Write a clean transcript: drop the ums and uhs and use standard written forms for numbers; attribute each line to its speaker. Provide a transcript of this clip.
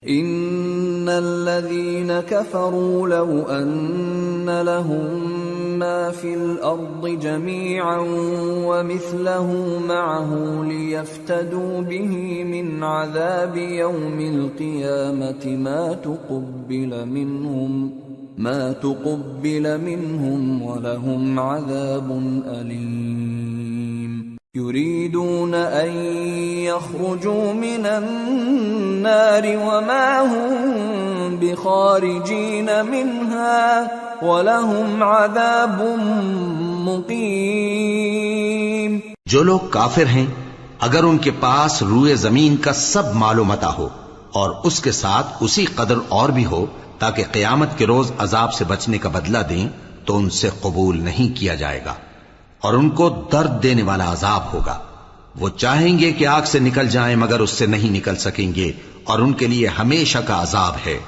Speaker 1: इन्नल्लज़ीन कफ़रू लौ अन्न लहुम मा फ़िल अर्दि जमीअन व मिस्लहु मअहु लियफ़्तदू बिही मिन अज़ाबि यौमिल क़ियामति मा तुक़ब्बिल मिनहुम व लहुम अज़ाबुन अलीम। युरीदून अन यख़्रुजू मिनन्नारि वमा हुम बिख़ारिजीन मिन्हा वलहुम अज़ाबुम मुक़ीम।
Speaker 2: जो लोग काफिर हैं, अगर उनके पास रूए जमीन का सब मालो मता हो और उसके साथ उसी कदर और भी हो ताकि क़यामत के रोज अजाब से बचने का बदला दें, तो उनसे कबूल नहीं किया जाएगा और उनको दर्द देने वाला अजाब होगा। वो चाहेंगे कि आग से निकल जाएं, मगर उससे नहीं निकल सकेंगे और उनके लिए हमेशा का अजाब है।